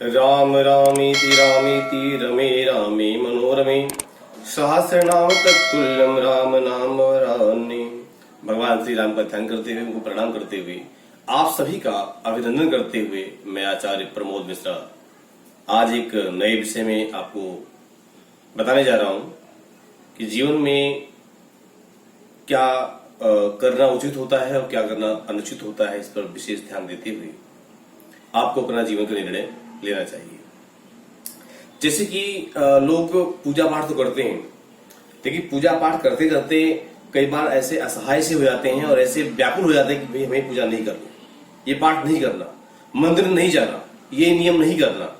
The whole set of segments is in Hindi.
राम रामीति रामीति रमे रामे मनोरमे सहस्रनाम तत्तुल्यम राम नाम वरान्ये। भगवान श्री राम का ध्यान करते हुए, उनको प्रणाम करते हुए, आप सभी का अभिनंदन करते हुए मैं आचार्य प्रमोद मिश्रा आज एक नए विषय में आपको बताने जा रहा हूं कि जीवन में क्या करना उचित होता है और क्या करना अनुचित होता है। इस पर विशेष ध्यान देते हुए आपको अपना जीवन का निर्णय लेना चाहिए। जैसे कि लोग पूजा पाठ तो करते हैं, लेकिन पूजा पाठ करते करते कई बार ऐसे असहाय से हो जाते हैं और ऐसे व्याकुल हो जाते हैं कि भाई हमें पूजा नहीं करनी, ये पाठ नहीं करना, मंदिर नहीं जाना, ये नियम नहीं करना।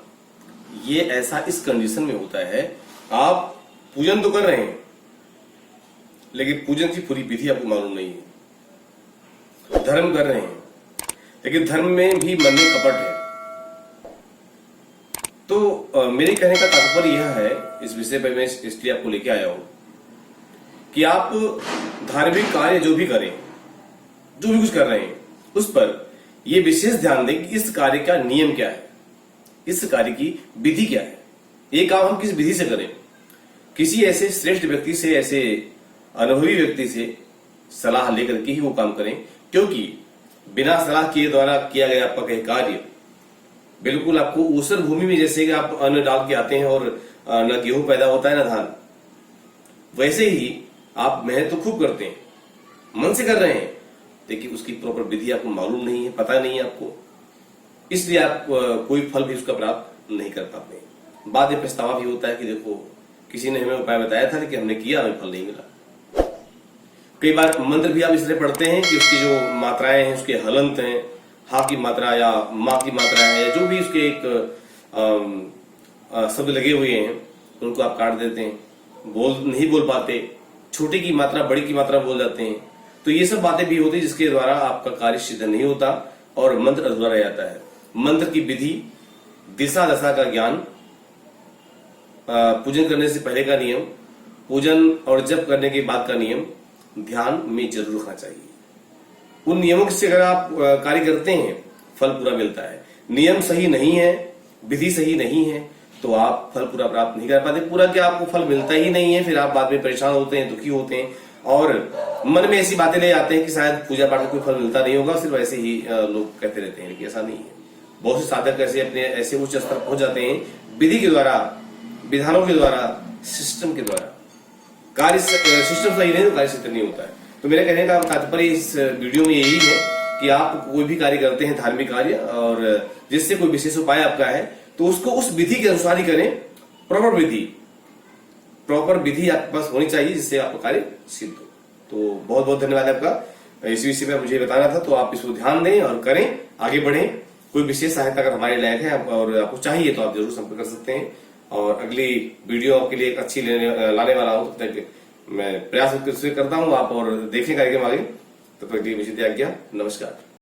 ये ऐसा इस कंडीशन में होता है, आप पूजन तो कर रहे हैं लेकिन पूजन की पूरी विधि आपको मालूम नहीं है। धर्म कर रहे हैं लेकिन धर्म में भी मन में कपट है। तो मेरे कहने का तात्पर्य यह है, इस विषय पर मैं इसलिए आपको लेके आया हूं कि आप धार्मिक कार्य जो भी करें, जो भी कुछ कर रहे हैं, उस पर यह विशेष ध्यान दें कि इस कार्य का नियम क्या है, इस कार्य की विधि क्या है, ये काम हम किस विधि से करें। किसी ऐसे श्रेष्ठ व्यक्ति से, ऐसे अनुभवी व्यक्ति से सलाह लेकर के ही वो काम करें, क्योंकि बिना सलाह किए द्वारा किया गया आपका कहीं कार्य बिल्कुल आपको ऊसर भूमि में, जैसे कि आप अन्न डाल के आते हैं और न गेहूं पैदा होता है न धान, वैसे ही आप मेहनत तो खूब करते हैं, मन से कर रहे हैं, लेकिन उसकी प्रॉपर विधि आपको मालूम नहीं है, पता नहीं है आपको, इसलिए आप कोई फल भी उसका प्राप्त नहीं कर पाते। बाद में पछतावा भी होता है कि देखो किसी ने हमें उपाय बताया था लेकिन हमने किया, हमें फल नहीं मिला। कई बार मंत्र भी आप इसलिए पढ़ते हैं कि उसकी जो मात्राएं हैं, उसके हलंत हैं, हा की मात्रा या माँ की मात्रा है, या जो भी उसके एक शब्द लगे हुए हैं उनको आप काट देते हैं, नहीं बोल पाते, छोटी की मात्रा बड़ी की मात्रा बोल जाते हैं। तो ये सब बातें भी होती है जिसके द्वारा आपका कार्य सिद्ध नहीं होता और मंत्र अधूरा रह जाता है। मंत्र की विधि, दिशा दशा का ज्ञान, पूजन करने से पहले का नियम, पूजन और जप करने के बाद का नियम ध्यान में जरूर रखना चाहिए। उन नियमों से अगर आप कार्य करते हैं, फल पूरा मिलता है। नियम सही नहीं है, विधि सही नहीं है, तो आप फल पूरा प्राप्त नहीं कर पाते। पूरा क्या, आपको फल मिलता ही नहीं है, फिर आप बाद में परेशान होते हैं, दुखी होते हैं और मन में ऐसी बातें ले आते हैं कि शायद पूजा पाठ में कोई फल मिलता नहीं होगा, सिर्फ ऐसे ही लोग कहते रहते हैं, लेकिन ऐसा नहीं है। बहुत से साधक ऐसे अपने ऐसे उच्च स्तर पहुंच जाते हैं, विधि के द्वारा, विधानों के द्वारा, सिस्टम के द्वारा। कार्य सिस्टम सही नहीं तो कार्य सिद्ध नहीं होता है। तो मेरे कहने का तात्पर्य इस वीडियो में यही है कि आप कोई भी कार्य करते हैं, धार्मिक कार्य, और जिससे कोई विशेष उपाय आपका है, तो उसको उस विधि के अनुसार ही करें। प्रॉपर विधि आपके पास होनी चाहिए जिससे आपका कार्य सिद्ध हो। तो बहुत बहुत धन्यवाद आपका। इस विषय में मुझे बताना था, तो आप इसको ध्यान दें और करें, आगे बढ़ें। कोई विशेष सहायता अगर हमारे लायक है और आपको चाहिए तो आप जरूर संपर्क कर सकते हैं। और अगली वीडियो आपके लिए एक अच्छी लाने वाला हूं, तब तक मैं प्रयास करता हूं आप और देखें कार्यक्रम आगे। तब तक मुझे दिया गया, नमस्कार।